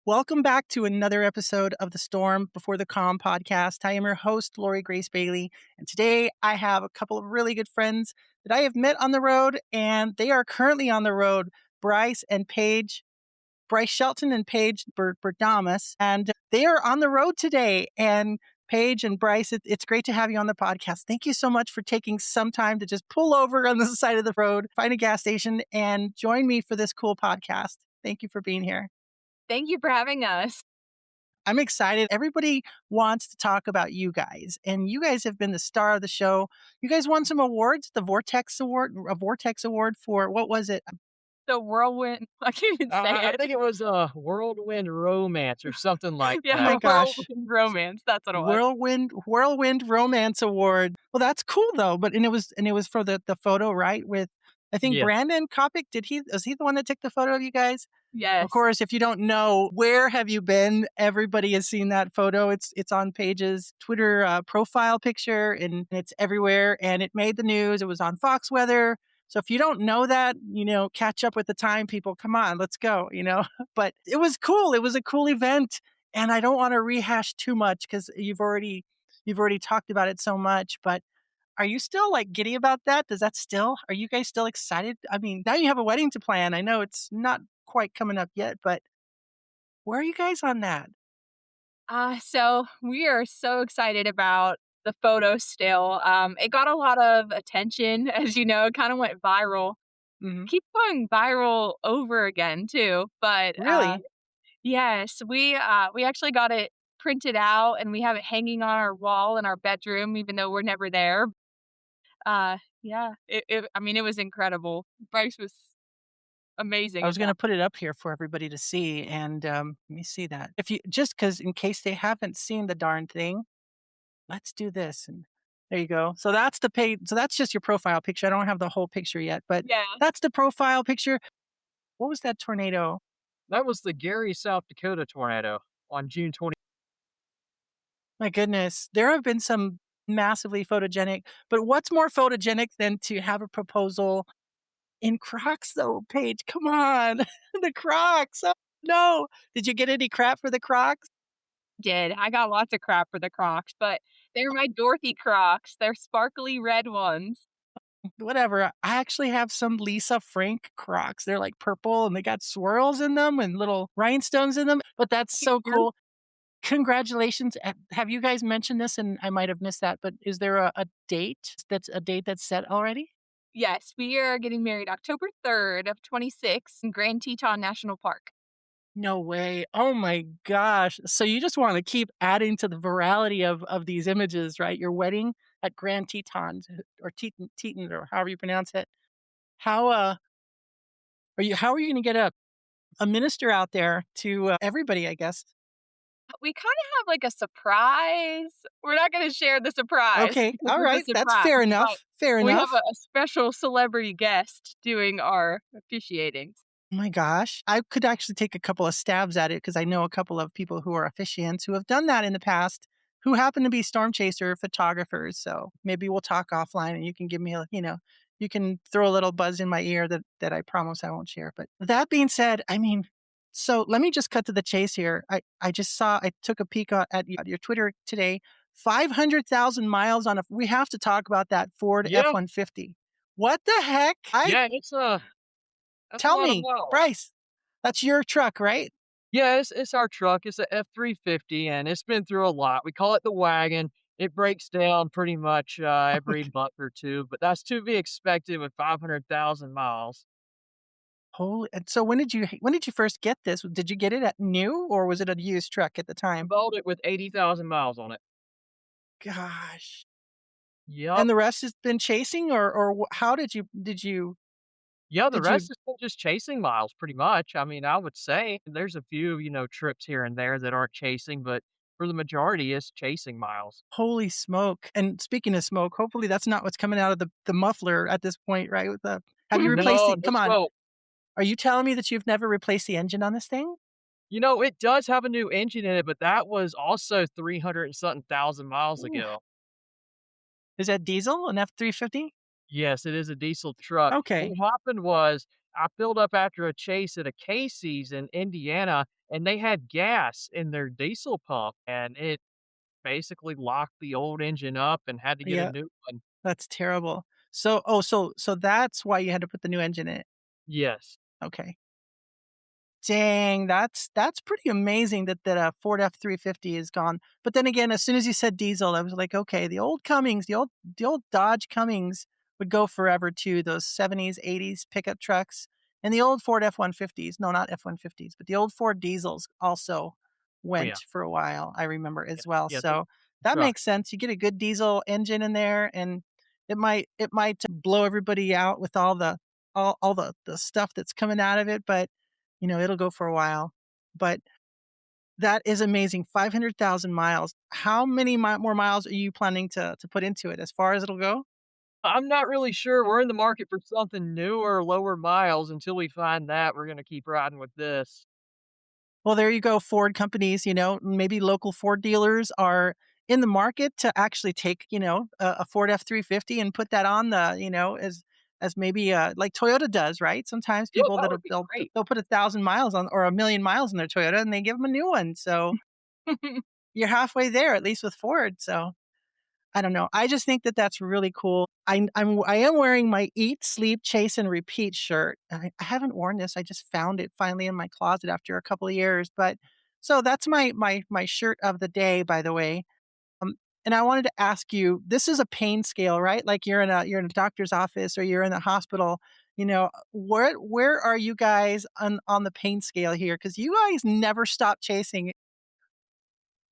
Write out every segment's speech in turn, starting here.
Welcome back to another episode of the Storm Before the Calm podcast. I am your host, Lori Grace Bailey, and today I have a couple of really good friends that I have met on the road, and they are currently on the road, Bryce Shelton and Paige Berdomas, and they are on the road today. And Paige and Bryce, it's great to have you on the podcast. Thank you so much for taking some time to just pull over on the side of the road, find a gas station, and join me for this cool podcast. Thank you for being here. Thank you for having us. I'm excited. Everybody wants to talk about you guys, and you guys have been the star of the show. You guys won some awards, a Vortex Award for, what was it? The Whirlwind, I can't even say I it. think it was a Whirlwind Romance or something like Oh my Yeah, that. gosh. Whirlwind Romance, that's what it was. Whirlwind Romance Award. Well, that's cool though. But it was for the photo, right? With I think Yes. Brandon Kopic. Was he the one that took the photo of you guys? Of Yes. course, if you don't know, where have you been? Everybody has seen that photo. It's on Paige's Twitter profile picture, and it's everywhere. And it made the news. It was on Fox Weather. So if you don't know that, catch up with the time, people. Come on, let's go. But it was cool. It was a cool event, and I don't want to rehash too much because you've already talked about it so much. But are you still like giddy about that? Are you guys still excited? I mean, now you have a wedding to plan. I know it's not quite coming up yet, but where are you guys on that? So we are so excited about the photo still. It got a lot of attention, as you know, it kind of went viral. Hmm. Keep going viral over again too. But Really? yes, we actually got it printed out and we have it hanging on our wall in our bedroom, even though we're never there. Yeah, I mean, it was incredible. Bryce was amazing I at was going that. to put it up here for everybody to see, and let me see that. If you just because in case they haven't seen the darn thing, let's do this. And there you go. So that's the page. So that's just your profile picture. I don't have the whole picture yet, but Yeah. that's the profile picture. What was that tornado? That was the Gary, South Dakota tornado on June 20. My goodness, there have been some massively photogenic, but what's more photogenic than to have a proposal in Crocs though, Paige? Come on. The Crocs. Oh, no. Did you get any crap for the Crocs? Did. I got lots of crap for the Crocs, but they're my Dorothy Crocs. They're sparkly red ones. Whatever. I actually have some Lisa Frank Crocs. They're like purple and they got swirls in them and little rhinestones in them, but that's so cool. Congratulations. Have you guys mentioned this? And I might have missed that, but is there a date that's set already? Yes, we are getting married October 3rd of 26 in Grand Teton National Park. No way. Oh my gosh. So you just want to keep adding to the virality of these images, right? Your wedding at Grand Teton or Teton or however you pronounce it. How how are you going to get a minister out there to everybody, I guess? We kinda have, like, a surprise. We're not gonna share the surprise Okay. because All it's a right. That's surprise, fair but enough. Fair we have enough. a special celebrity guest doing our officiating. Oh my gosh. I could actually take a couple of stabs at it because I know a couple of people who are officiants who have done that in the past who happen to be storm chaser photographers. So maybe we'll talk offline and you can give me you can throw a little buzz in my ear that I promise I won't share. But that being said, I mean, so let me just cut to the chase here. I took a peek at your Twitter today. 500,000 miles we have to talk about that Ford Yeah, F-150. What the heck? yeah, that's a Tell lot of me, miles. Bryce, that's your truck, right? Yeah, it's our truck. It's a F-350, and it's been through a lot. We call it the wagon. It breaks down pretty much every month or two, but that's to be expected with 500,000 miles. Holy, and so when did you first get this? Did you get it at new or was it a used truck at the I time? bought it with 80,000 miles on it. Gosh. Yup. And the rest has been chasing how Yeah, the did you rest is been just chasing miles pretty much. I mean, I would say there's a few, trips here and there that aren't chasing, but for the majority, it's chasing miles. holy smoke. And speaking of smoke, hopefully that's not what's coming out of the muffler at this point, right? Have you replaced No, the no come on. smoke. Are you telling me that you've never replaced the engine on this thing? It does have a new engine in it, but that was also 300 and something thousand miles Ooh. ago. Is that diesel, an F-350? Yes, it is a diesel truck. What Okay. happened was I filled up after a chase at a Casey's in Indiana, and they had gas in their diesel pump, and it basically locked the old engine up and had to get a Yeah, new one. that's terrible. So that's why you had to put the new engine in it. Yes. Okay. Dang, that's pretty amazing that a Ford F-350 is gone. But then again, as soon as you said diesel, I was like, okay, the old Cummings, the old Dodge Cummings would go forever too. Those 70s, 80s pickup trucks, and the old Ford F-150s. No, not F-150s, but the old Ford diesels also Oh, yeah. went for a while. I remember Yeah. as well. Yeah, those So that trucks. makes sense. You get a good diesel engine in there, and it might blow everybody out with all the stuff that's coming out of it, but it'll go for a while. But that is amazing. 500,000 miles. How many more miles are you planning to put into it as far as it'll go? I'm not really sure. We're in the market for something newer, lower miles. Until we find that, we're gonna keep riding with this. Well, there you go. Ford companies, maybe local Ford dealers are in the market to actually take, a Ford F-350 and put that on as maybe like Toyota does, right? Sometimes Yeah, people that that'll would be they'll great. they'll put 1,000 miles on or 1,000,000 miles in their Toyota and they give them a new one. So you're halfway there, at least with Ford. So I don't know. I just think that that's really cool. I am wearing my Eat, Sleep, Chase, and Repeat shirt. I haven't worn this. I just found it finally in my closet after a couple of years. But so that's my shirt of the day, by the way. Um, and I wanted to ask you. This is a pain scale, right? Like you're in a doctor's office or you're in the hospital. Where are you guys on the pain scale here? Because you guys never stop chasing.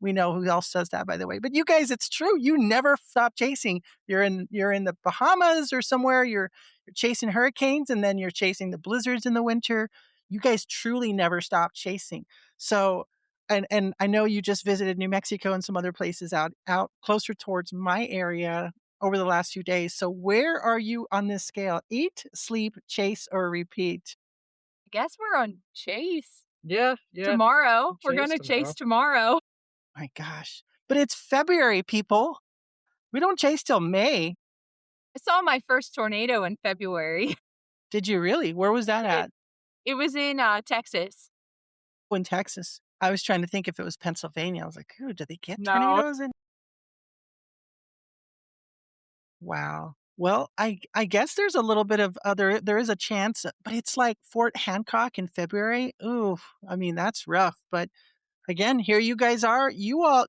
We know who else does that, by the way. But you guys, it's true. You never stop chasing. You're in the Bahamas or somewhere. You're chasing hurricanes, and then you're chasing the blizzards in the winter. You guys truly never stop chasing. So, and I know you just visited New Mexico and some other places out closer towards my area over the last few days. So, where are you on this scale? Eat, sleep, chase, or repeat? I guess we're on chase Yeah, yeah. tomorrow. We're Chase gonna chase tomorrow. tomorrow. My gosh! But it's February, people. We don't chase till May. I saw my first tornado in February. Did you really? Where was that It at? it was in, Texas. Oh, in Texas. I was trying to think if it was Pennsylvania. I was like, "Ooh, do they get No. tornadoes in?" Wow. Well, I guess there's a little bit of there is a chance, but it's like Fort Hancock in February. Ooh, I mean, that's rough, but again, here you guys are. You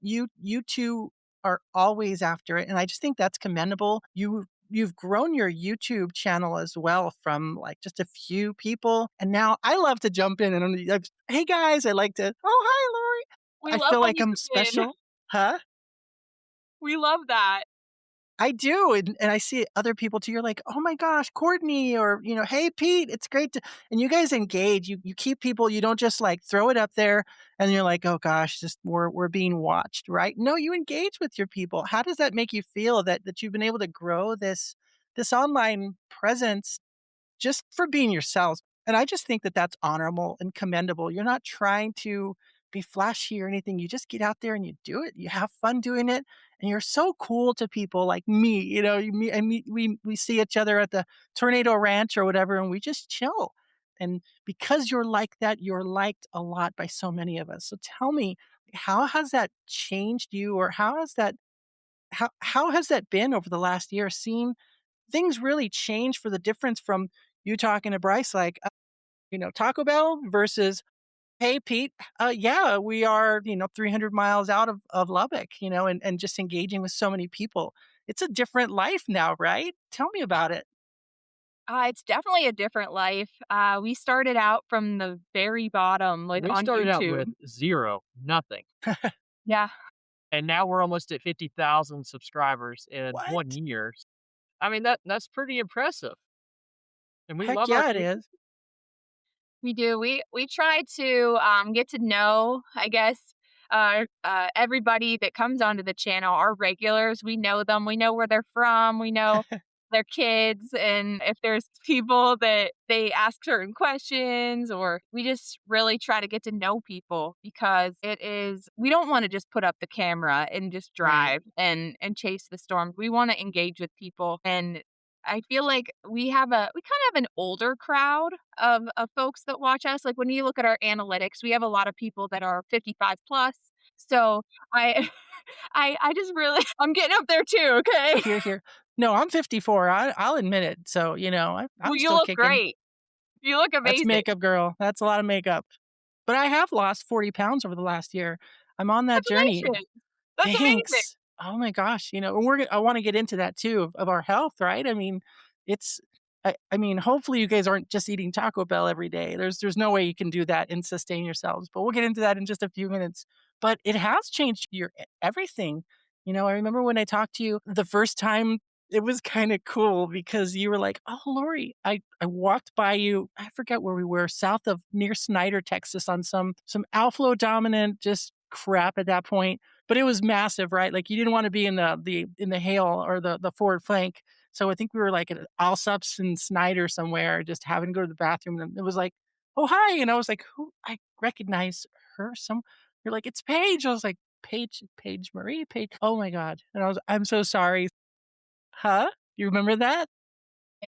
2 are always after it, and I just think that's commendable. You've grown your YouTube channel as well from, like, just a few people, and now I love to jump in and "Hey, guys," I like to, "Oh, hi, Lori." We I love feel when like you I'm come in. special. Huh? We love that. I do, and I see other people too. You're like, "Oh my gosh, Courtney," or, "Hey, Pete, it's great to," and you guys engage. You keep people. You don't just like throw it up there and you're like, "Oh gosh, just we're being watched," right? No, you engage with your people. How does that make you feel that you've been able to grow this online presence just for being yourselves. And I just think that that's honorable and commendable. You're not trying to be flashy or anything. You just get out there and you do it. You have fun doing it, and you're so cool to people like me. We see each other at the Tornado Ranch or whatever, and we just chill. And because you're like that, you're liked a lot by so many of us. So tell me, how has that changed you, or how has that been over the last year? Seeing things really change for the difference from you talking to Bryce, like, Taco Bell versus, "Hey, Pete, yeah, we are, 300 miles out of Lubbock," and just engaging with so many people. It's a different life now, right? Tell me about it. It's definitely a different life. We started out from the very bottom, like, We on started out with YouTube. 0, nothing, Yeah. and now we're almost at 50,000 subscribers in 1 What? year. I mean, that's pretty impressive, and we Heck love our yeah, it community. is. We do. We try to get to know, I guess, everybody that comes onto the channel. Our regulars, we know them. We know where they're from. We know their kids, and if there's people that they ask certain questions, or we just really try to get to know people because it is. We don't want to just put up the camera and just Right. drive and chase the storms. We want to engage with people and I feel like we kind of have an older crowd of folks that watch us. Like when you look at our analytics, we have a lot of people that are 55 plus. So I I just really I'm getting up there too, okay? Here, here. No, I'm 54. I'll admit it. So, Well, I'm you still look kicking. great. You look That's amazing. makeup, girl. That's a lot of makeup. But I have lost 40 pounds over the last year. I'm on that journey. Congratulations. That's amazing. Thanks. Oh my gosh, and I wanna get into that too of our health, right? I mean, it's I mean, hopefully you guys aren't just eating Taco Bell every day. There's no way you can do that and sustain yourselves, but we'll get into that in just a few minutes. But it has changed your everything. I remember when I talked to you the first time, it was kinda cool because you were like, "Oh, Lori." I walked by you, I forget where we were, south of near Snyder, Texas, on some outflow dominant just crap at that point, but it was massive, right? Like, you didn't wanna be in the hail or the forward flank. So I think we were, like, at Allsup's in Snyder somewhere, just having to go to the bathroom, and it was like, "Oh, hi," and I was like, "Who?" I recognize her some you're like, "It's Paige." I was like, "Paige Marie? Paige." Oh my god, and "I'm so sorry." "Huh? You remember that?"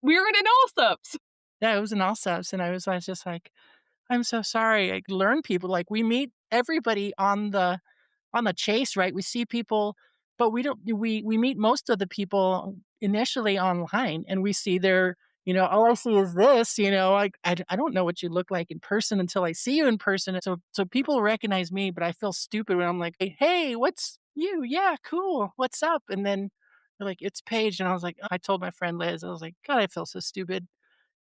We were in an Allsups. Yeah, it was in Allsup's, and I was just like, "I'm so sorry." I learn people, like, we meet everybody on the chase, right? We see people, but we don't we meet most of the people initially online, and we see their, all I see is this, like I don't know what you look like in person until I see you in person. So people recognize me, but I feel stupid when I'm like, hey, what's you? Yeah, cool. What's up? And then they're like, it's Paige. And I was like, I told my friend Liz, I was like, God, I feel so stupid,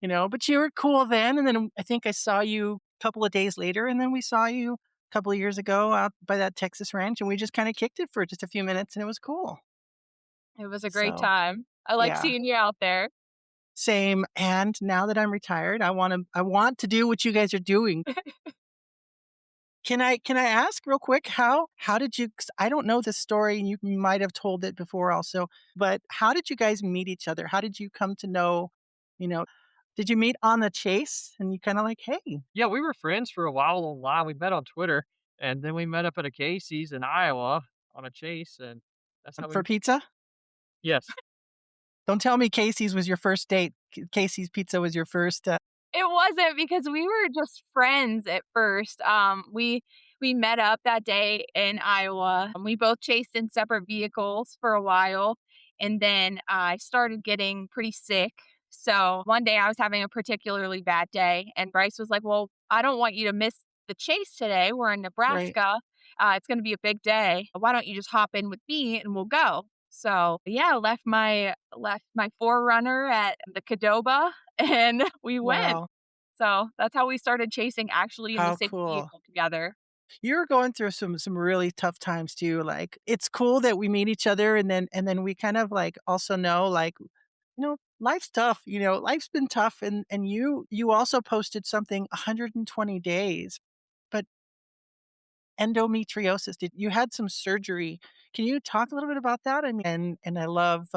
but you were cool then. And then I think I saw you a couple of days later, and then we saw you a couple of years ago out by that Texas ranch, and we just kind of kicked it for just a few minutes, and it was cool. It was a great So, time. I like yeah, seeing you out there. same. And now that I'm retired, I want to do what you guys are doing. Can I ask real quick, how did you 'cause I don't know this story, and you might have told it before also, but how did you guys meet each other? How did you come to know, you know, did you meet on the chase and you kind of like, hey, Yeah, we were friends for a while online. We met on Twitter, and then we met up at a Casey's in Iowa on a chase, and that's how we. for pizza? Yes. Don't tell me Casey's was your first date. Casey's Pizza was your first. It wasn't because we were just friends at first. We met up that day in Iowa. We both chased in separate vehicles for a while, and then I started getting pretty sick. So one day I was having a particularly bad day, and Bryce was like, "Well, I don't want you to miss the chase today. We're in Right. Nebraska. It's going to be a big day. Why don't you just hop in with me and we'll go?" So yeah, I left my forerunner at the Cadoba and we went. Wow. So, that's how we started chasing actually in the How same cool. vehicle together. You're going through some really tough times too. Like, it's cool that we meet each other, and then we kind of like also know, like, life's tough, life's been tough, and you also posted something 120 days. But endometriosis, did you had some surgery. Can you talk a little bit about that? I mean, and I love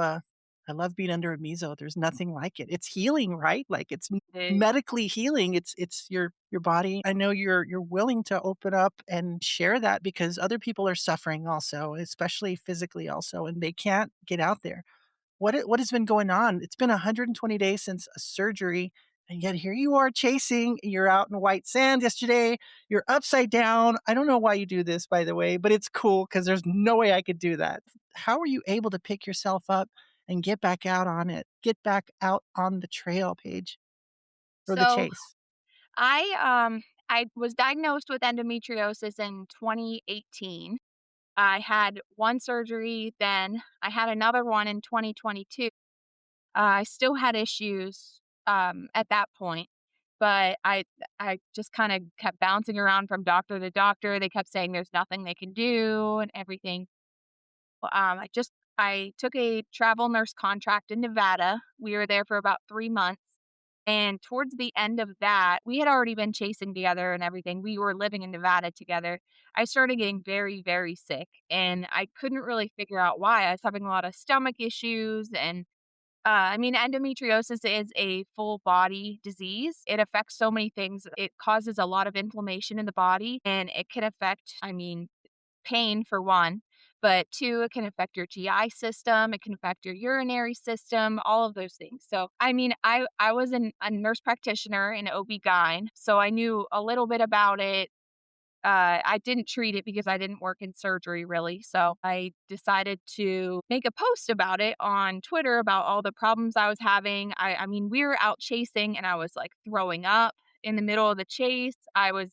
being under a meso. There's nothing like it. It's healing, right? Like, it's They medically healing. It's your body. I know you're willing to open up and share that because other people are suffering also, especially physically also, and they can't get out there. What has been going on? It's been 120 days since a surgery, and yet here you are chasing. You're out in white sand yesterday. You're upside down. I don't know why you do this, by the way, but it's cool because there's no way I could do that. How are you able to pick yourself up and get back out on it? Get back out on the trail, Paige, or the so chase? I was diagnosed with endometriosis in 2018. I had one surgery then. I had another one in 2022. I still had issues, at that point, but I just kinda kept bouncing around from doctor to doctor. They kept saying there's nothing they can do and everything. I took a travel nurse contract in Nevada. We were there for about 3 months, and towards the end of that, we had already been chasing together and everything. We were living in Nevada together. I started getting very, very sick, and I couldn't really figure out why. I was having a lot of stomach issues and I mean, endometriosis is a full body disease. It affects so many things. It causes a lot of inflammation in the body and it can affect, I mean, pain for one, but two, it can affect your GI system, it can affect your urinary system, all of those things. So, I mean, I was a nurse practitioner in OB-GYN, so I knew a little bit about it. I didn't treat it because I didn't work in surgery really. So I decided to make a post about it on Twitter about all the problems I was having. I mean, we were out chasing and I was like throwing up in the middle of the chase. I was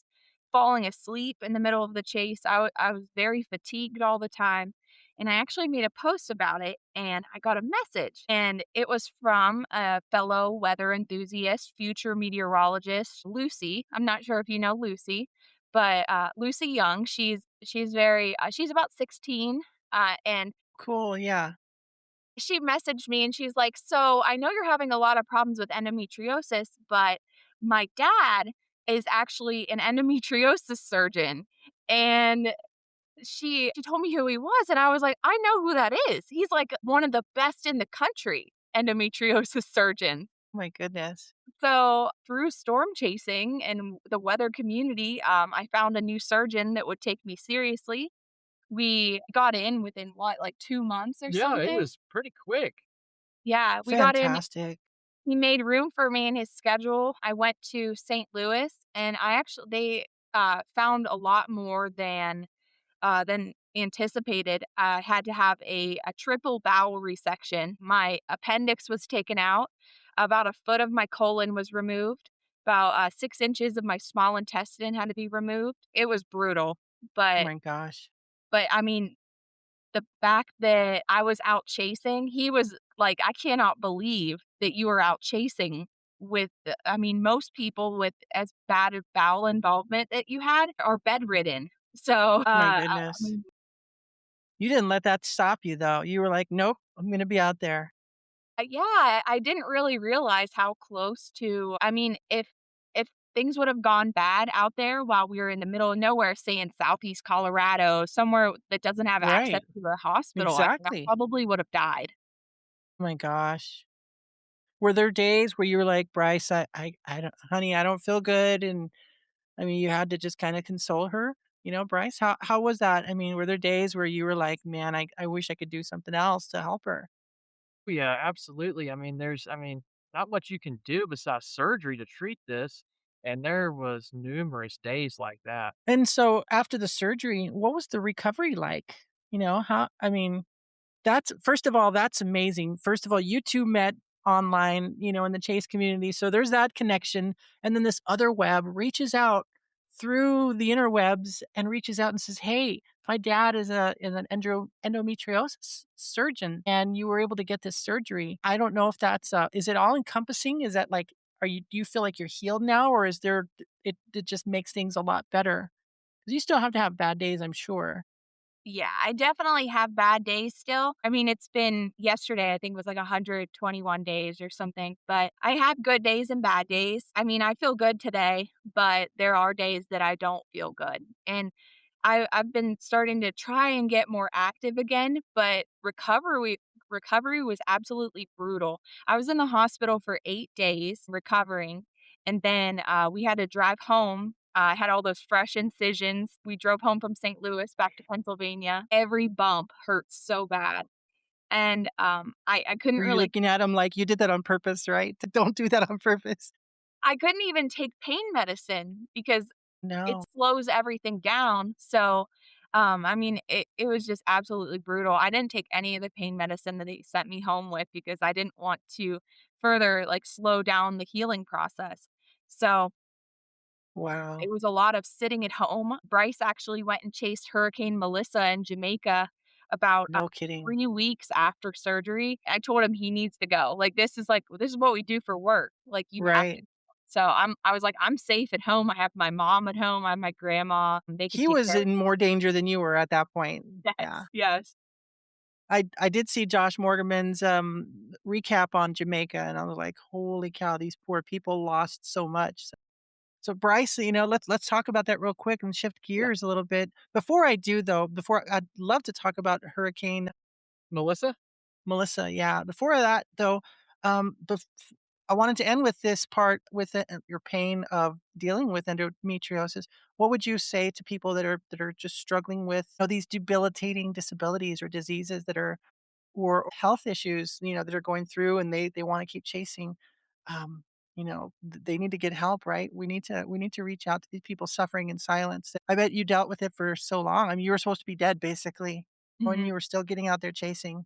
falling asleep in the middle of the chase. I was very fatigued all the time. And I actually made a post about it and I got a message. And it was from a fellow weather enthusiast, future meteorologist, Lucy. I'm not sure if you know Lucy, but, Lucy Young, she's very she's about 16, and Cool. Yeah. she messaged me and she's like, "So, I know you're having a lot of problems with endometriosis, but my dad is actually an endometriosis surgeon." And she told me who he was, and I was like, "I know who that is. He's, like, one of the best in the country endometriosis surgeon." My goodness. So, through storm chasing and the weather community, I found a new surgeon that would take me seriously. We got in within what, like 2 months or Yeah, it something? was pretty quick. Yeah, we got in. Fantastic. He made room for me in his schedule. I went to St. Louis, and they found a lot more than anticipated. I had to have a triple bowel resection. My appendix was taken out. About a foot of my colon was removed. About 6 inches of my small intestine had to be removed. It was brutal, Oh but my gosh. I mean, the fact that I was out chasing, he was like, "I cannot believe that you were out chasing with" I mean, most people with as bad a bowel involvement that you had are bedridden. So, My I goodness. mean, You didn't let that stop you though. You were like, nope, I'm going to be out there. yeah, I didn't really realize how close to I mean, if things would have gone bad out there while we were in the middle of nowhere, say in Southeast Colorado, somewhere that doesn't have access Right. to a hospital, I Exactly. probably would have died. Oh my gosh. Were there days where you were like, Bryce, I don't, honey, I don't feel good. And I mean, you had to just kind of console her, Bryce, how was that? I mean, were there days where you were like, man, I wish I could do something else to help her? Yeah, absolutely. I mean, not much you can do besides surgery to treat this, and there was numerous days like that. And so after the surgery, what was the recovery like? I mean, that's first of all, that's amazing. First of all, you 2 met online, in the Chase community, so there's that connection, and then this other web reaches out through the interwebs and reaches out and says, "Hey, my dad is an endometriosis surgeon, and you were able to get this surgery." I don't know if that's, is it all encompassing? Is that like do you feel like you're healed now, or is there it just makes things a lot better? 'Cause you still have to have bad days, I'm sure. Yeah, I definitely have bad days still. I mean, it's been yesterday, I think was like 121 days or something, but I have good days and bad days. I mean, I feel good today, but there are days that I don't feel good. And I've been starting to try and get more active again, but recovery was absolutely brutal. I was in the hospital for 8 days recovering, and then we had to drive home. I had all those fresh incisions. We drove home from St. Louis back to Pennsylvania. Every bump hurts so bad, and I couldn't Were you really looking at him like, "You did that on purpose, right? Don't do that on purpose." I couldn't even take pain medicine because it No. slows everything down. So, I mean, it was just absolutely brutal. I didn't take any of the pain medicine that he sent me home with because I didn't want to further like slow down the healing process. So it Wow. was a lot of sitting at home. Bryce actually went and chased Hurricane Melissa in Jamaica about No kidding. 3 weeks after surgery. I told him he needs to go. Like, this is what we do for work. Like, you have to. Right. So I was like, I'm safe at home. I have my mom at home. I have my grandma. They could He take was care of in more danger than you were at that point. me. Yeah. Yes, yes. I did see Josh Morgan's, recap on Jamaica, and I was like, "Holy cow, these poor people lost so much." So Bryce, let's talk about that real quick and shift Yeah. gears a little bit. Before I do though, before I'd love to talk about Hurricane Melissa? Melissa, yeah. Before that though, I wanted to end with this part with your pain of dealing with endometriosis. What would you say to people that are just struggling with these debilitating disabilities or diseases that are or health issues, that are going through and they want to keep chasing? Um, they need to get help, right? We need to reach out to these people suffering in silence. I bet you dealt with it for so long. I mean, you were supposed to be dead basically when Mhm. you were still getting out there chasing.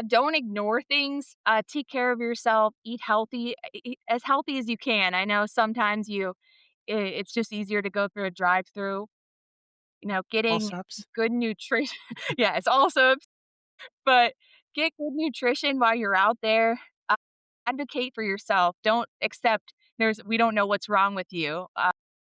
Don't ignore things. Take care of yourself. Eat healthy, as healthy as you can. I know sometimes it's just easier to go through a drive-through. All Getting subs. good nutrition. Yeah, it's also, but get good nutrition while you're out there. Uh, Advocate for yourself. Don't accept. We don't know what's wrong with you.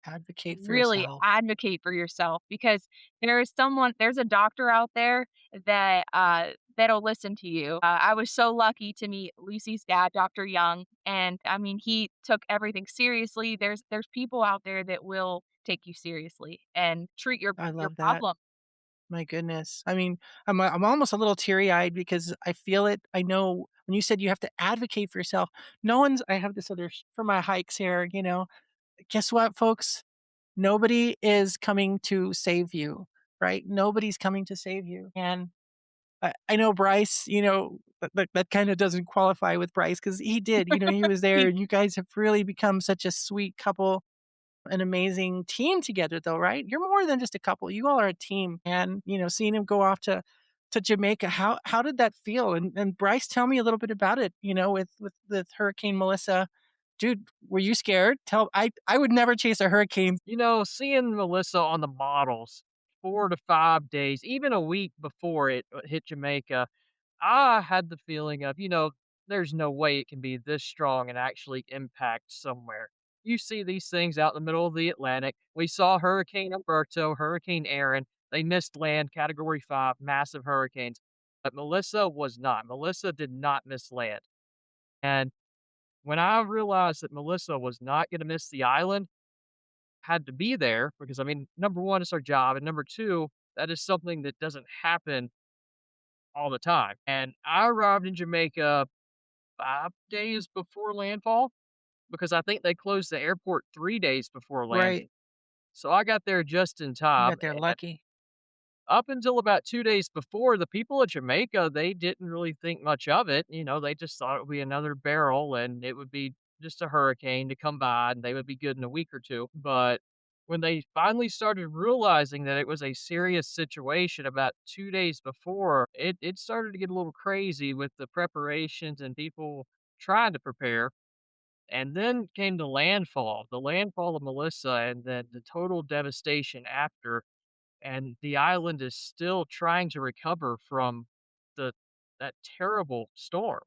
Advocate for Really yourself. advocate for yourself because there's a doctor out there that'll listen to you. I was so lucky to meet Lucy's dad, Dr. Young, and I mean he took everything seriously. There's people out there that will take you seriously and treat I your love that. problem. My goodness. I mean, I'm almost a little teary-eyed because I feel it. I know when you said you have to advocate for yourself, no one's I have this other for my hikes here, guess what, folks? Nobody is coming to save you, right? Nobody's coming to save you. And I know Bryce, that kind of doesn't qualify with Bryce because he did, he was there and you guys have really become such a sweet couple, an amazing team together though, right? You're more than just a couple. You all are a team. And, seeing him go off to Jamaica, how did that feel? And Bryce, tell me a little bit about it, with Hurricane Melissa. Dude, were you scared? I would never chase a hurricane. Seeing Melissa on the models 4 to 5 days, even a week before it hit Jamaica, I had the feeling of, there's no way it can be this strong and actually impact somewhere. You see these things out in the middle of the Atlantic. We saw Hurricane Umberto, Hurricane Aaron. They missed land, Category 5, massive hurricanes. But Melissa was not. Melissa did not miss land. And when I realized that Melissa was not going to miss the island, had to be there because, I mean, number 1, it's our job, and number 2, that is something that doesn't happen all the time. And I arrived in Jamaica 5 days before landfall because I think they closed the airport 3 days before land. Right. So I got there just in You time, got there and lucky. up until about 2 days before, the people of Jamaica, they didn't really think much of it. They just thought it would be another barrel and it would be just a hurricane to come by and they would be good in a week or 2. But when they finally started realizing that it was a serious situation about 2 days before, it started to get a little crazy with the preparations and people trying to prepare. And then came the landfall of Melissa, and then the total devastation after, and the island is still trying to recover from the that terrible storm.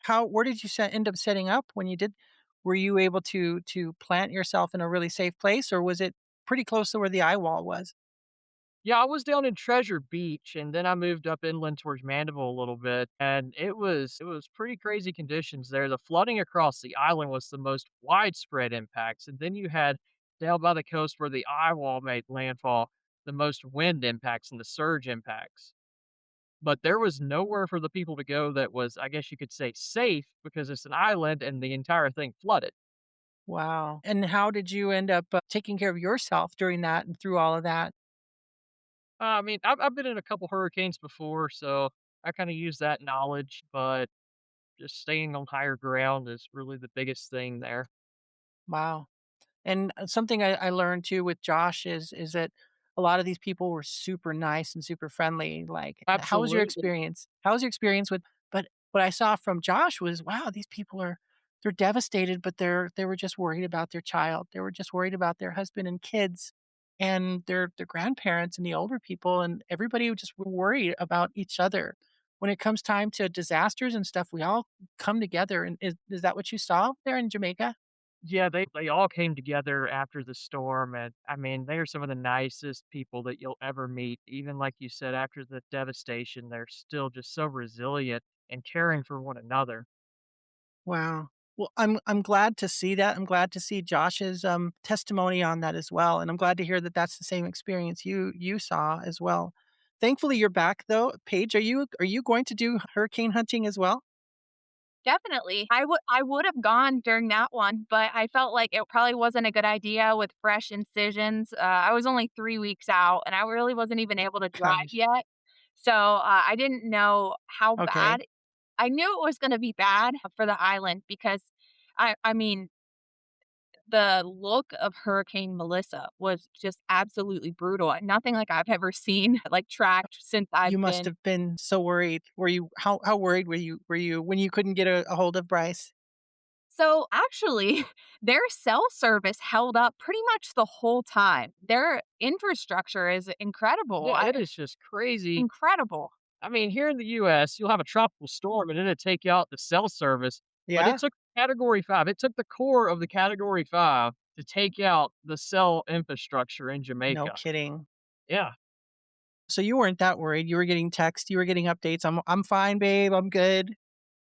Where did you end up setting up when you did? Were you able to plant yourself in a really safe place, or was it pretty close to where the eye wall was? Yeah, I was down in Treasure Beach, and then I moved up inland towards Mandeville a little bit, and it was pretty crazy conditions there. The flooding across the island was the most widespread impacts, and then you had down by the coast where the eye wall made landfall, the most wind impacts and the surge impacts. But there was nowhere for the people to go that was, I guess you could say, safe because it's an island and the entire thing flooded. Wow. And how did you end up taking care of yourself during that and through all of that? I mean, I've been in a couple hurricanes before, so I kind of use that knowledge, but just staying on higher ground is really the biggest thing there. Wow. And something I learned too with Josh is that a lot of these people were super nice and super friendly. Like, how was your Absolutely. experience? How was your experience with? But what I saw from Josh was, wow, these people they're devastated, but they were just worried about their child. They were just worried about their husband and kids, and their grandparents and the older people, and everybody was just worried about each other. When it comes time to disasters and stuff, we all come together. And is that what you saw there in Jamaica? Yeah, they all came together after the storm, and I mean, they are some of the nicest people that you'll ever meet. Even like you said, after the devastation, they're still just so resilient and caring for one another. Wow. Well, I'm glad to see that. I'm glad to see Josh's testimony on that as well, and I'm glad to hear that that's the same experience you saw as well. Thankfully, you're back though. Paige, are you going to do hurricane hunting as well? Definitely. I would have gone during that one, but I felt like it probably wasn't a good idea with fresh incisions. I was only 3 weeks out, and I really wasn't even able to drive Gosh. yet. So, I didn't know how Okay. bad. I knew it was gonna be bad for the island because I mean, the look of Hurricane Melissa was just absolutely brutal, nothing like I've ever seen, like, tracked since You I've must been. have been so worried. Were you how worried were you when you couldn't get a hold of Bryce? So actually, their cell service held up pretty much the whole time. Their infrastructure is incredible. Yeah, it is just crazy. Incredible. I mean, here in the US, you'll have a tropical storm and it'll take out the cell service, but it Yeah? took Category 5. It took the core of the Category 5 to take out the cell infrastructure in No Jamaica. kidding. Yeah. So you weren't that worried. You were getting texts, you were getting updates. I'm fine, babe. I'm good.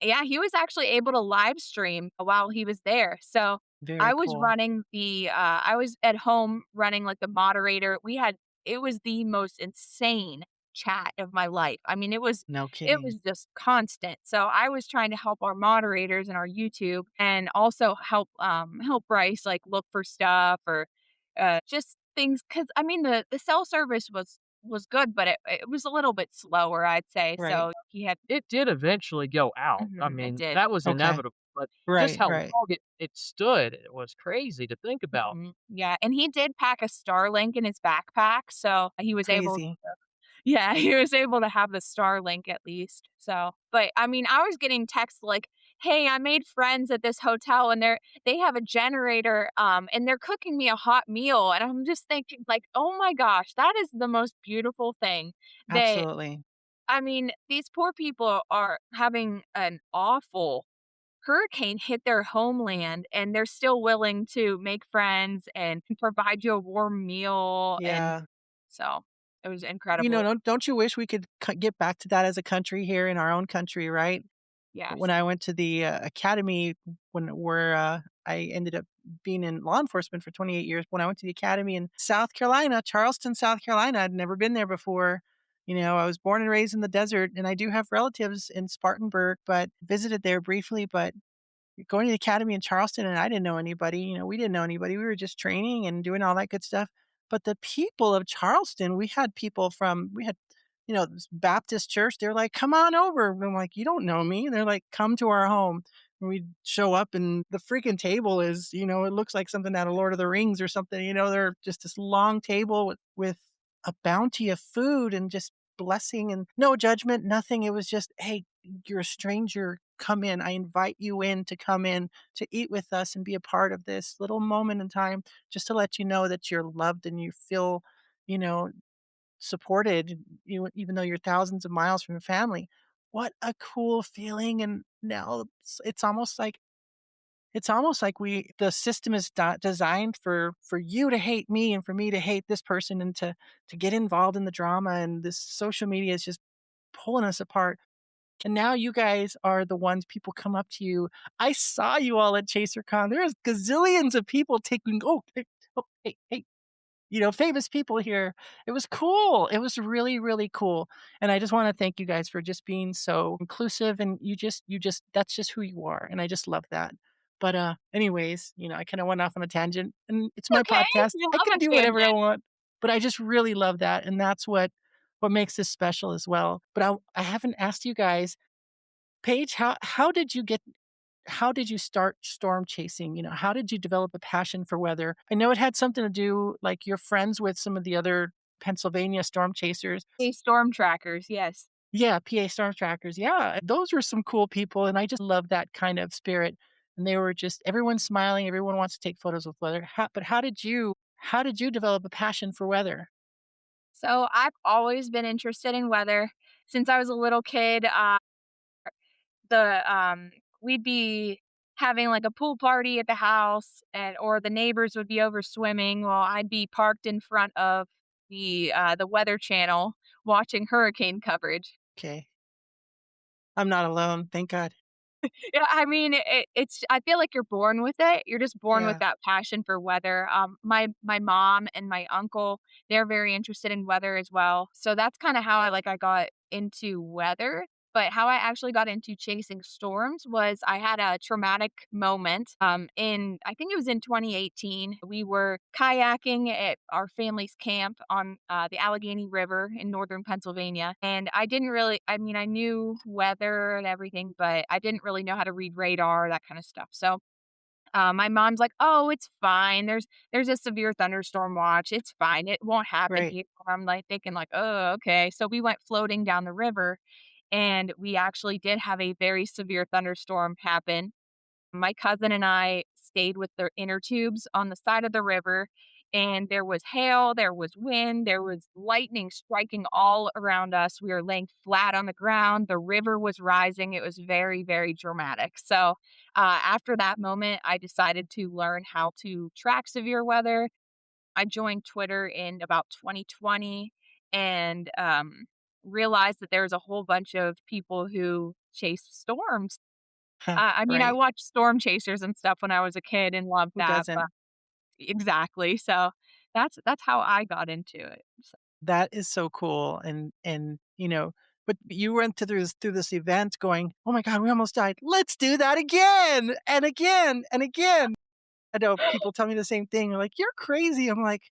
Yeah, he was actually able to live stream while he was there. So Very cool. I was at home running like the moderator. It was the most insane chat of my life. I mean, No it kidding. was just constant. So I was trying to help our moderators and our YouTube and also help Bryce like look for stuff or just things cuz I mean the cell service was good, but it was a little bit slower, I'd say. Right. So he had. It did eventually go out. I It mean, did. that was Okay. inevitable, but just Right, how right. long it stood, it was crazy to think about. Yeah, and he did pack a Starlink in his backpack, so he was able. Crazy. Yeah, he was able to have the Starlink at least. So, but I mean, I was getting texts like, "Hey, I made friends at this hotel and they have a generator and they're cooking me a hot meal." And I'm just thinking like, "Oh my gosh, that is the most beautiful thing." That Absolutely. I mean, these poor people are having an awful hurricane hit their homeland and they're still willing to make friends and provide you a warm meal, and Yeah. so it was You know, incredible. don't you wish we could get back to that as a country here in our own country, right? Yes. When I went to the, academy where, I ended up being in law enforcement for 28 years, when I went to the academy in South Carolina, Charleston, South Carolina, I'd never been there before. You know, I was born and raised in the desert, and I do have relatives in Spartanburg, but visited there briefly, but going to the academy in Charleston, and I didn't know anybody, you know, we didn't know anybody, we were just training and doing all that good stuff, but the people of Charleston, we had, you know, this Baptist church, they're like, "Come on over." And I'm like, "You don't know me." They're like, "Come to our home." And we show up and the freaking table is, you know, it looks like something out of Lord of the Rings or something, you know, they're just this long table with a bounty of food and just blessing and no judgment, nothing. It was just, "Hey, you're a stranger. Come in. I invite you in to come in to eat with us and be a part of this little moment in time just to let you know that you're loved and you feel, you know, supported, even though you're thousands of miles from your family." What a cool feeling, and now it's almost like we the system is designed for you to hate me and for me to hate this person and to get involved in the drama, and this social media is just pulling us apart. And now you guys are the ones people come up to you. I saw you all at ChaserCon. There's gazillions of people taking, "Oh, hey, oh, hey, hey," you know, famous people here. It was cool. It was really, really cool. And I just want to thank you guys for just being so inclusive and you just that's just who you are. And I just love that. But anyways, you know, I kind of went off on a tangent and it's my Okay, podcast. you I love can a do whatever I tangent. want. But I just really love that. And that's what makes this special as well. But I haven't asked you guys, Paige, how did you start storm chasing? You know, how did you develop a passion for weather? I know it had something to do, like you're friends with some of the other Pennsylvania storm chasers. Hey, storm trackers, yes. Yeah, PA storm trackers. Yeah, those were some cool people, and I just love that kind of spirit. And they were just everyone's smiling, everyone wants to take photos with weather. But how did you develop a passion for weather? So I've always been interested in weather since I was a little kid. The We'd be having like a pool party at the house, and or the neighbors would be over swimming while I'd be parked in front of the Weather Channel watching hurricane coverage. Okay, I'm not alone. Thank God. Yeah, I mean, it's I feel like you're born with it. You're just born with Yeah. that passion for weather. My mom and my uncle, they're very interested in weather as well. So that's kind of how I got into weather. But how I actually got into chasing storms was I had a traumatic moment. In I think it was in 2018. We were kayaking at our family's camp on the Allegheny River in northern Pennsylvania, and I didn't really. I mean, I knew weather and everything, but I didn't really know how to read radar, that kind of stuff. So my mom's like, "Oh, it's fine. There's a severe thunderstorm watch. It's fine. It won't happen Right. here." I'm like thinking like, "Oh, okay." So we went floating down the river, and we actually did have a very severe thunderstorm happen. My cousin and I stayed with their inner tubes on the side of the river, and there was hail, there was wind, there was lightning striking all around us. We were laying flat on the ground. The river was rising. It was very, very dramatic. So, after that moment, I decided to learn how to track severe weather. I joined Twitter in about 2020 and realized that there was a whole bunch of people who chase storms. I mean, I Right. watched Storm Chasers and stuff when I was a kid and loved Who that, but doesn't? exactly. So that's how I got into it. So That is so cool, and, but you went through this event going, "Oh my god, we almost died. Let's do that again, and again, and again." I know people tell me the same thing. They're like, "You're crazy." I'm like,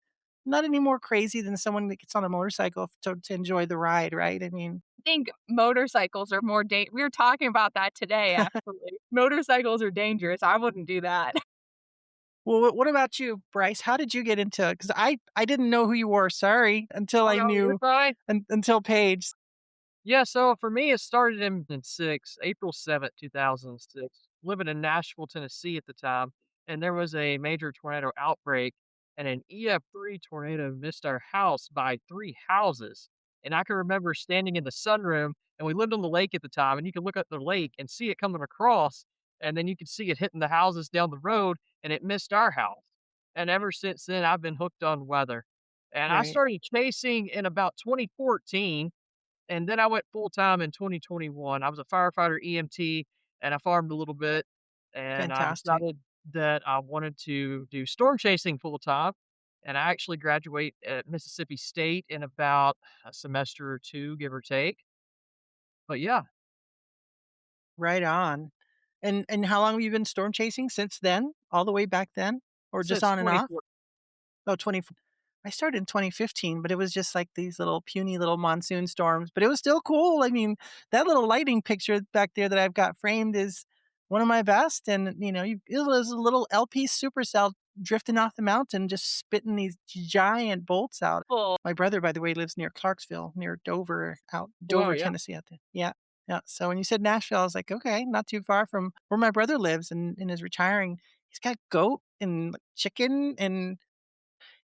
"Not any more crazy than someone that gets on a motorcycle to enjoy the ride," right? I mean, I think motorcycles are more we were talking about that today, actually. Motorcycles are dangerous. I wouldn't do that. well, what about you, Bryce? How did you get into it? Because I didn't know who you were, sorry, until Oh, I no, you're knew fine. until Paige. Yeah, so for me, it started in April 7th, 2006, living in Nashville, Tennessee at the time, and there was a major tornado outbreak, and an EF3 tornado missed our house by 3 houses, and I can remember standing in the sunroom, and we lived on the lake at the time, and you could look at the lake and see it coming across, and then you could see it hitting the houses down the road, and it missed our house, and ever since then, I've been hooked on weather, and I Right. started chasing in about 2014, and then I went full time in 2021. I was a firefighter EMT and I farmed a little bit. And I Fantastic. decided that I wanted to do storm chasing full time. And I actually graduate at Mississippi State in about a semester or two, give or take. But yeah, Right on. And how long have you been storm chasing since then? All the way back then? Or just since on and off? 24. Oh, 20. I started in 2015, but it was just like these little puny little monsoon storms, but it was still cool. I mean, that little lightning picture back there that I've got framed is one of my best. And, it was a little LP supercell drifting off the mountain, just spitting these giant bolts out. Full. My brother, by the way, lives near Clarksville, near Wow, Dover, yeah. Tennessee out there. Yeah. Yeah. So when you said Nashville, I was like, okay, not too far from where my brother lives and is retiring. He's got goat and like, chicken, and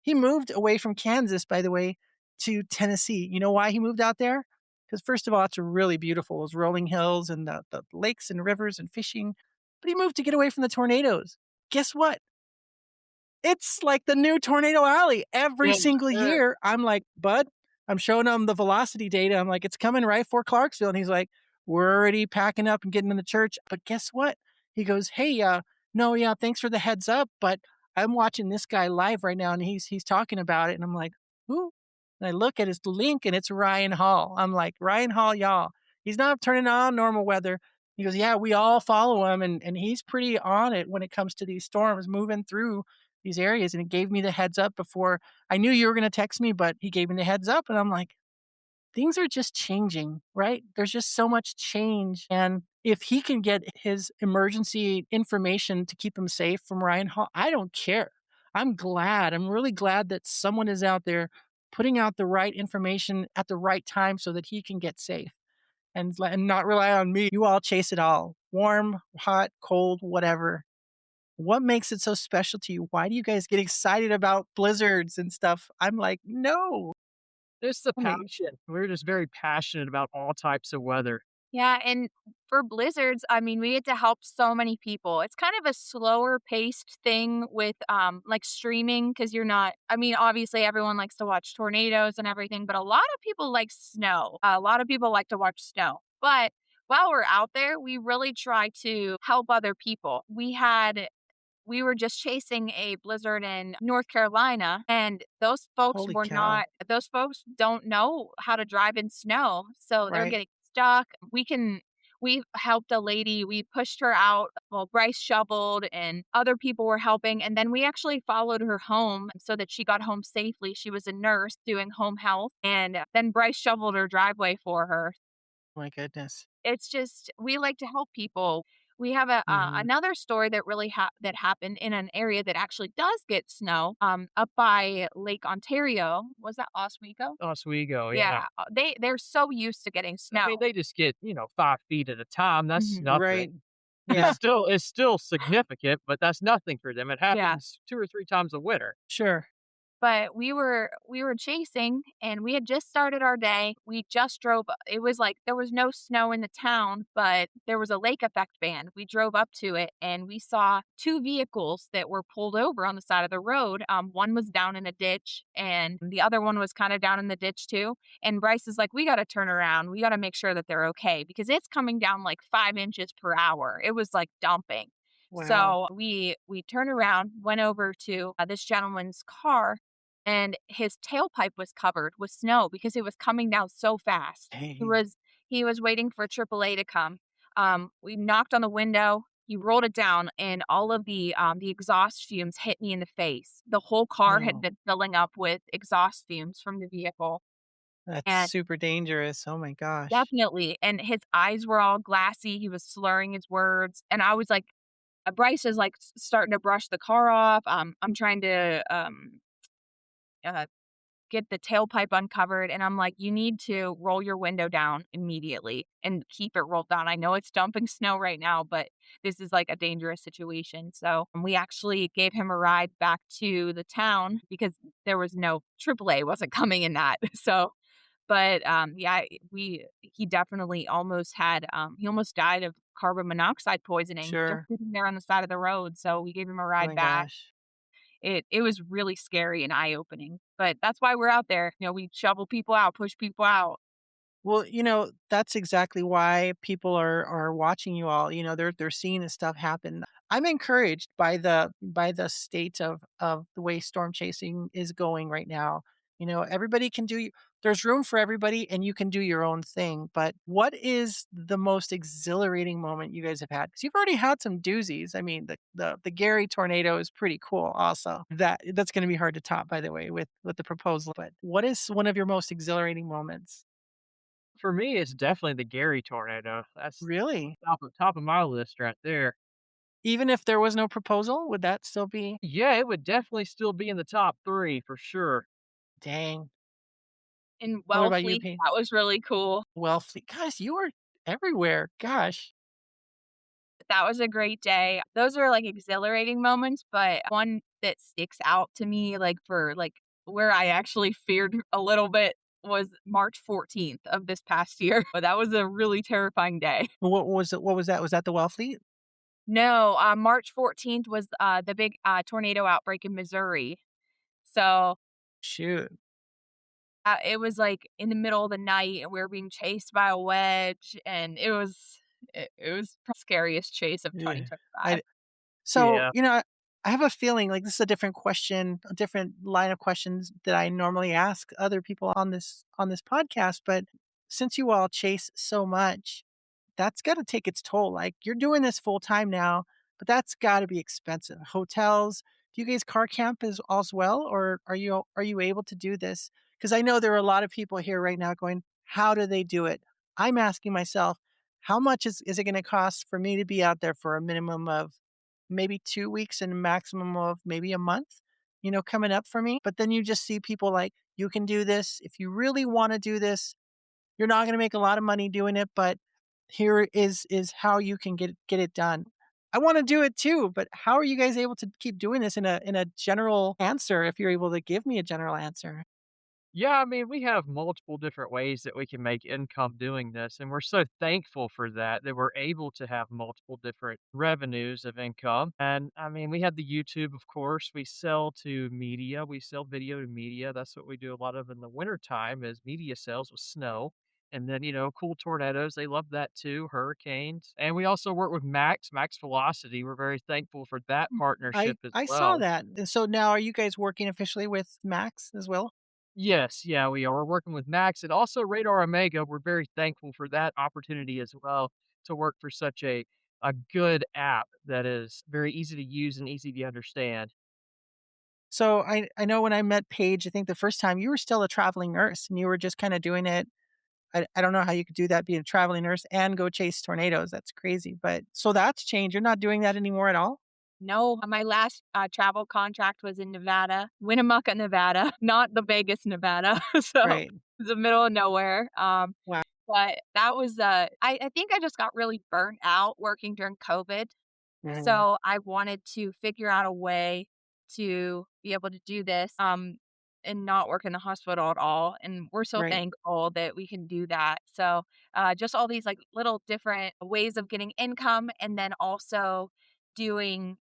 he moved away from Kansas, by the way, to Tennessee. You know why he moved out there? Because first of all, it's really beautiful, those rolling hills and the lakes and rivers and fishing. But he moved to get away from the tornadoes. Guess what? It's like the new Tornado Alley every Yeah, single sure. year. I'm like, "Bud," I'm showing him the velocity data. I'm like, "It's coming right for Clarksville." And he's like, "We're already packing up and getting in the church." But guess what? He goes, "Hey, no, yeah, thanks for the heads up, but I'm watching this guy live right now and he's talking about it." And I'm like, "Who?" And I look at his link and it's Ryan Hall. I'm like, "Ryan Hall, y'all. He's not turning on normal weather." He goes, "Yeah, we all follow him and he's pretty on it when it comes to these storms moving through these areas." And it gave me the heads up before I knew you were going to text me, but he gave me the heads up. And I'm like, things are just changing, right? There's just so much change. And if he can get his emergency information to keep him safe from Ryan Hall, I don't care. I'm glad. I'm really glad that someone is out there putting out the right information at the right time so that he can get safe and not rely on me. You all chase it all, warm, hot, cold, whatever. What makes it so special to you? Why do you guys get excited about blizzards and stuff? I'm like, "No." It's the Tell me. passion. We're just very passionate about all types of weather. Yeah, and for blizzards, I mean, we get to help so many people. It's kind of a slower paced thing with like streaming because you're not I mean, obviously everyone likes to watch tornadoes and everything, but a lot of people like snow. A lot of people like to watch snow. But while we're out there, we really try to help other people. We were just chasing a blizzard in North Carolina, and Holy cow. those folks don't know how to drive in snow, so they're Right? getting stuck. We helped a lady, we pushed her out. Well, Bryce shoveled and other people were helping. And then we actually followed her home so that she got home safely. She was a nurse doing home health. And then Bryce shoveled her driveway for her. My goodness. It's just we like to help people. We have a Mhm. another story that really that happened in an area that actually does get snow, up by Lake Ontario. Was that Oswego? Oswego, yeah. Yeah, they're so used to getting I mean, snow. they just get, 5 feet at a time, that's Mhm. nothing. Right. It's Yeah, still it's still significant, but that's nothing for them. It Yeah. happens 2 or 3 times a winter. Mhm. sure. But we were chasing and we had just started our day. We just drove it was like there was no snow in the town, but there was a lake effect band. We drove up to it and we saw 2 vehicles that were pulled over on the side of the road. One was down in a ditch and the other one was kind of down in the ditch too. And Bryce is like, "We got to turn around. We got to make sure that they're okay because it's coming down like 5 inches per hour." It was like dumping. Wow. So we turned around, went over to this gentleman's car, and his tailpipe was covered with snow because it was coming down so fast. He Dang. was he was waiting for AAA to come. We knocked on the window. He rolled it down, and all of the exhaust fumes hit me in the face. The whole car had Oh, been filling up with exhaust fumes from the vehicle, that's and super dangerous. Oh my gosh. definitely. And his eyes were all glassy. He was slurring his words, and I was like, Bryce is like starting to brush the car off. I'm trying to uh, get the tailpipe uncovered, and I'm like, "You need to roll your window down immediately and keep it rolled down. I know it's dumping snow right now, but this is, like, a dangerous situation." So, we actually gave him a ride back to the town because there was no AAA wasn't coming in that. So, but, yeah, we he definitely almost had, he almost died of carbon monoxide poisoning just Sure. sitting there on the side of the road, so we gave him a Oh ride my back. gosh. It was really scary and eye-opening, but that's why we're out there. We shovel people out, push people out. Well, that's exactly why people are watching you all. They're seeing this stuff happen. I'm encouraged by the state of the way storm chasing is going right now. Everybody can there's room for everybody and you can do your own thing. But what is the most exhilarating moment you guys have had? Because you've already had some doozies. I mean, the Gary tornado is pretty cool also. That's gonna be hard to top, by the way, with the proposal. But what is one of your most exhilarating moments? For me, it's definitely the Gary tornado. That's Really? top of my list right there. Even if there was no proposal, would that still be Yeah, it would definitely still be in the top 3 for sure. dang. In What about you, Wellfleet, Pete? that was really cool. Well, guys, you were everywhere. Gosh. That was a great day. Those are, like, exhilarating moments, but one that sticks out to me, like, for, like, where I actually feared a little bit was March 14th of this past year. But that was a really terrifying day. What was it? What was that? Was that the Wellfleet? No, March 14th was, the big, tornado outbreak in Missouri. So, Shoot. it was, like, in the middle of the night, and we were being chased by a wedge, and it was the scariest chase of Yeah. 2025. I So, Yeah. I have a feeling like this is a different question, a different line of questions that I normally ask other people on this podcast, but since you all chase so much, that's gotta take its toll. Like, you're doing this full time now, but that's gotta be expensive. Hotels, do you guys car camp as well, or are you able to do this? Because I know there are a lot of people here right now going, "How do they do it?" I'm asking myself, "How much is it gonna cost for me to be out there for a minimum of maybe 2 weeks and a maximum of maybe a month, coming up for me?" But then you just see people like, "You can do this. If you really wanna do this, you're not gonna make a lot of money doing it, but here is how you can get it done." I wanna do it too, but how are you guys able to keep doing this in a general answer if you're able to give me a general answer? Yeah, I mean, we have multiple different ways that we can make income doing this, and we're so thankful for that, that we're able to have multiple different revenues of income. And I mean, we have the YouTube, of course. We sell to media. We sell video to media. That's what we do a lot of in the wintertime is media sales with snow. And then, cool tornadoes. They love that too, hurricanes. And we also work with Max Velocity. We're very thankful for that I partnership as I saw well. that, and so now are you guys working officially with Max as well? Yes, yeah, we are. We're working with Max and also Radar Omega. We're very thankful for that opportunity as well to work for such a good app that is very easy to use and easy to understand. So I know when I met Paige, I think the first time you were still a traveling nurse and you were just kind of doing it. I don't know how you could do that, being a traveling nurse and go chase tornadoes. That's crazy. But so that's changed. You're not doing that anymore at all? No, my last, travel contract was in Nevada, Winnemucca, Nevada, not the Vegas, Nevada. So, Right. it's the middle of nowhere, Wow. but that was, I think I just got really burnt out working during COVID. Mhm. So I wanted to figure out a way to be able to do this, and not work in the hospital at all. And we're so Right. thankful that we can do that. So, just all these like little different ways of getting income, and then also doing,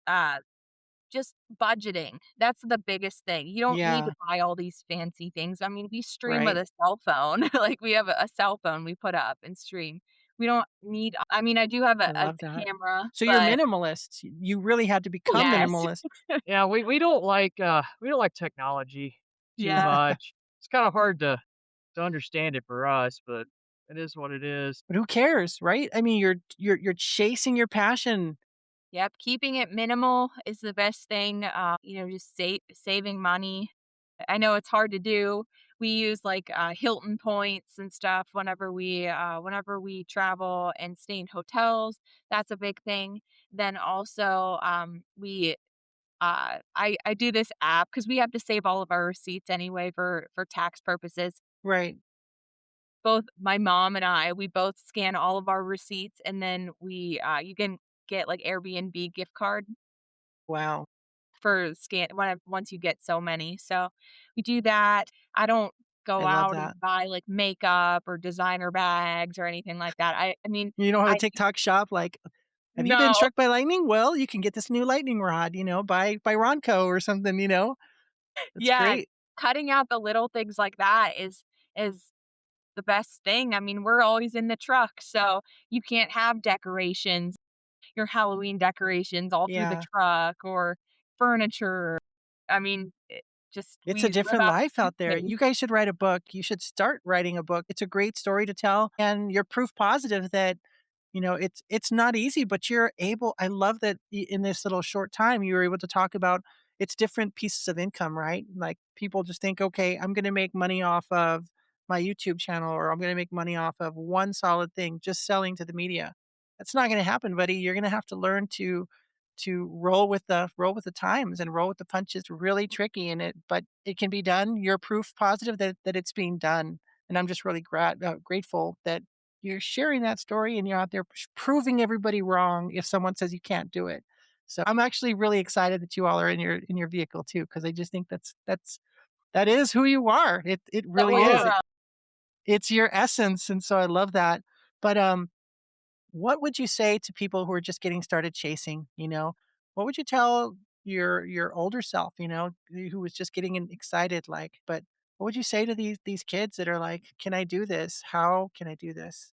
just budgeting. That's the biggest thing. You don't need to Yeah. buy all these fancy things. I mean, we stream with Right. a cell phone. Like we have a cell phone we put up and stream. We don't need, I mean, I do have I a love that. camera, So you're but minimalist. You really had to become yes. minimalist. Yeah, we don't like technology too Yeah. much. It's kind of hard to understand it for us, but it is what it is. But who cares, right? I mean, you're chasing your passion. Yep, keeping it minimal is the best thing, just saving money. I know it's hard to do. We use, like, Hilton points and stuff whenever we travel and stay in hotels. That's a big thing. Then also, I do this app because we have to save all of our receipts anyway for tax purposes. Right. Both my mom and I, we both scan all of our receipts, and then you can get, like, Airbnb gift card Wow. for once you get so many. So, we do that. I don't I go love out and that. buy, like, makeup or designer bags or anything like that. I mean, You know how to I TikTok shop, like, "Have you been no. struck by lightning? Well, you can get this new lightning rod, by Ronco or something, you know? That's Yeah, great. cutting out the little things like that is the best thing. I mean, we're always in the truck, so you can't have decorations, your Halloween decorations all through the Yeah. truck or furniture. I mean, just It's a we live different out life in out there. space. You guys should write a book. You should start writing a book. It's a great story to tell, and you're proof positive that, it's not easy, but you're able. I love that in this little short time, you were able to talk about it's different pieces of income, right? Like, people just think, "Okay, I'm gonna make money off of my YouTube channel, or I'm gonna make money off of one solid thing, just selling to the media." That's not gonna happen, buddy. You're gonna have to learn to roll with the times and roll with the punches. Really tricky in it, but it can be done. You're proof positive that it's being done, and I'm just really grateful that you're sharing that story and you're out there proving everybody wrong if someone says you can't do it. So I'm actually really excited that you all are in your vehicle too, because I just think that is who you are. It That really we is. are, It's your essence, and so I love that. But what would you say to people who are just getting started chasing, What would you tell your older self, who was just getting excited, like, but what would you say to these kids that are like, "Can I do this? How can I do this?"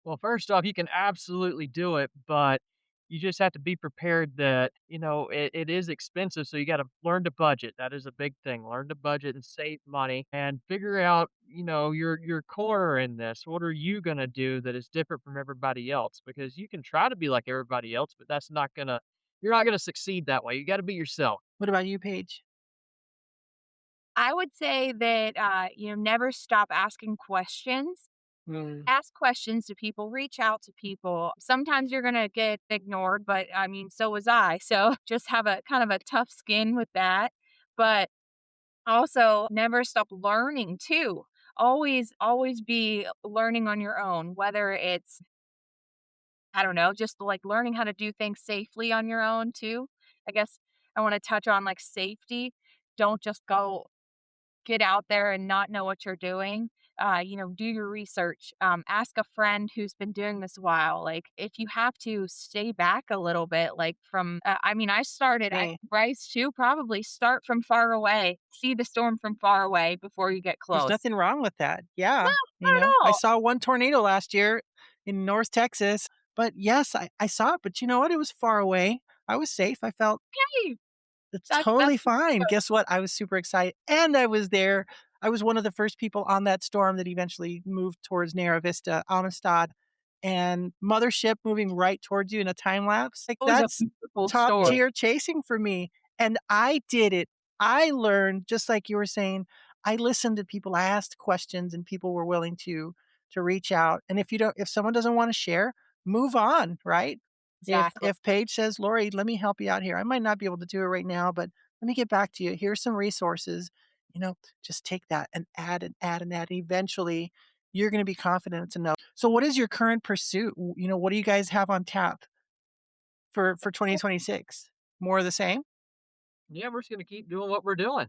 Well, first off, you can absolutely do it, but you just have to be prepared that, it is expensive. So you got to learn to budget. That is a big thing. Learn to budget and save money and figure out, your corner in this. What are you going to do that is different from everybody else? Because you can try to be like everybody else, but you're not going to succeed that way. You got to be yourself. What about you, Paige? I would say that, never stop asking questions. Mm, Ask questions to people, reach out to people. Sometimes you're gonna get ignored, but I mean, so was I. So just have a kind of a tough skin with that. But also never stop learning too. Always be learning on your own, whether it's, I don't know, just like learning how to do things safely on your own too. I guess I want to touch on like safety. Don't just go get out there and not know what you're doing. Do your research. Ask a friend who's been doing this a while. Like, if you have to stay back a little bit, like I mean, hey, Bryce too, probably start from far away, see the storm from far away before you get there's close. nothing wrong with that. No, Yeah, not at I all. saw one tornado last year in North Texas, but yes, I saw it, but you know what? It was far away. I was safe. I felt Hey, It's That's totally fine. Guess what? I was super excited, and I was there. I was one of the first people on that storm that eventually moved towards Narra Vista, Amistad, and Mothership moving right towards you in a time lapse. Like, always a that's beautiful top story. tier chasing for me, and I did it. I learned, just like you were saying, I listened to people, I asked questions, and people were willing to reach out, and if someone doesn't wanna share, move on, right? Exactly. If Paige says, "Lori, let me help you out here. I might not be able to do it right now, but let me get back to you. Here's some resources." You know, just take that and add and add and add. Eventually, you're gonna be confident to know. So what is your current pursuit? What do you guys have on tap for 2026? More of the same? Yeah, we're just gonna keep doing what we're doing.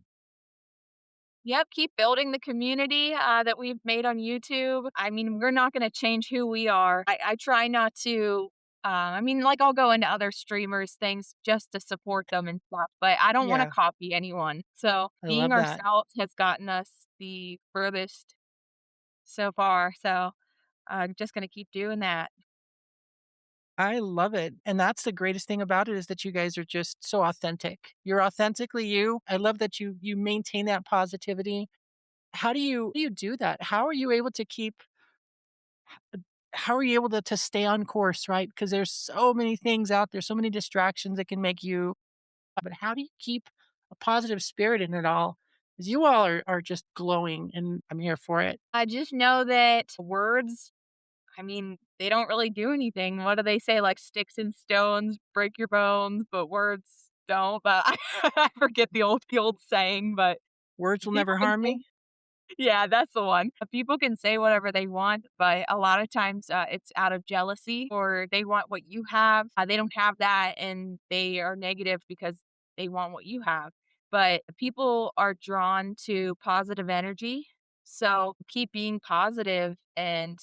Yep, keep building the community that we've made on YouTube. I mean, we're not going to change who we are. I try not to. I mean, like I'll go into other streamers' things just to support them and stuff, but I don't want to Yeah, copy anyone. So I being love that. ourselves has gotten us the furthest so far. So I'm just going to keep doing that. I love it, and that's the greatest thing about it is that you guys are just so authentic. You're authentically you. I love that you maintain that positivity. How do you do that? How are you able to stay on course, right? Because there's so many things out there, so many distractions that can make you but how do you keep a positive spirit in it all? Because you all are just glowing, and I'm here for it. I just know that words, I mean, they don't really do anything. What do they say? Like sticks and stones break your bones, but words don't. But I forget the old saying, but Words will people never can harm say, me. yeah, that's the one. People can say whatever they want, but a lot of times it's out of jealousy or they want what you have. They don't have that and they are negative because they want what you have. But people are drawn to positive energy. So keep being positive and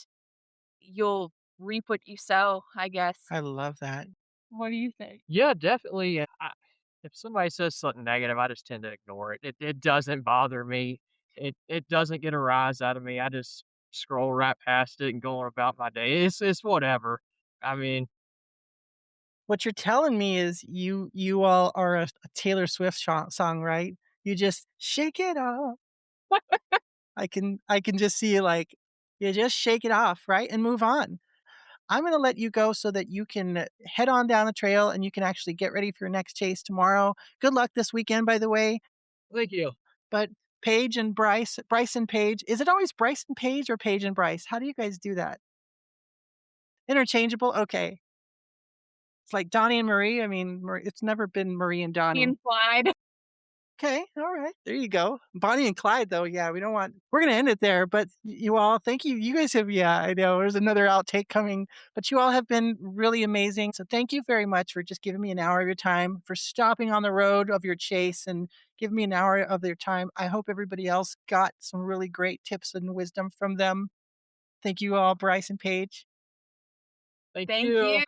you'll reap what you sow, I guess. I love that. What do you think? Yeah, definitely. If somebody says something negative, I just tend to ignore it. It doesn't bother me. It doesn't get a rise out of me. I just scroll right past it and go on about my day. It's whatever. I mean, What you're telling me is you all are a Taylor Swift song, right? You just shake it off. I can just see you like you just shake it off, right? And move on. I'm gonna let you go so that you can head on down the trail and you can actually get ready for your next chase tomorrow. Good luck this weekend, by the way. thank you. But Paige and Bryce and Paige, is it always Bryce and Paige or Paige and Bryce? How do you guys do that? Interchangeable? Okay. It's like Donnie and Marie. I mean, it's never been Marie and Donnie. Being Clyde. Okay, all right, there you go. Bonnie and Clyde, though, yeah, we're gonna end it there, but you all thank you. You guys have yeah, I know, there's another outtake coming, but you all have been really amazing, so thank you very much for just giving me an hour of your time, for stopping on the road of your chase and giving me an hour of their time. I hope everybody else got some really great tips and wisdom from them. Thank you all, Bryce and Paige. Thank Thank you. you.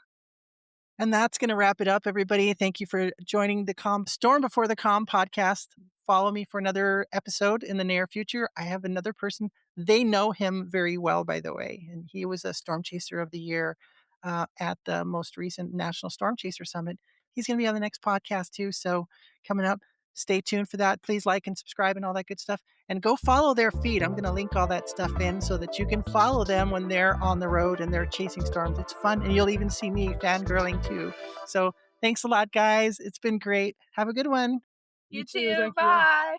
And that's going to wrap it up, everybody. Thank you for joining the Storm Before the Calm podcast. Follow me for another episode in the near future. I have another person. They know him very well, by the way, and he was a Storm Chaser of the Year at the most recent National Storm Chaser Summit. He's going to be on the next podcast too. So coming up, stay tuned for that. Please like and subscribe and all that good stuff. And go follow their feed. I'm going to link all that stuff in so that you can follow them when they're on the road and they're chasing storms. It's fun. And you'll even see me fangirling too. So thanks a lot, guys. It's been great. Have a good one. You You too. too. Thank you. Bye.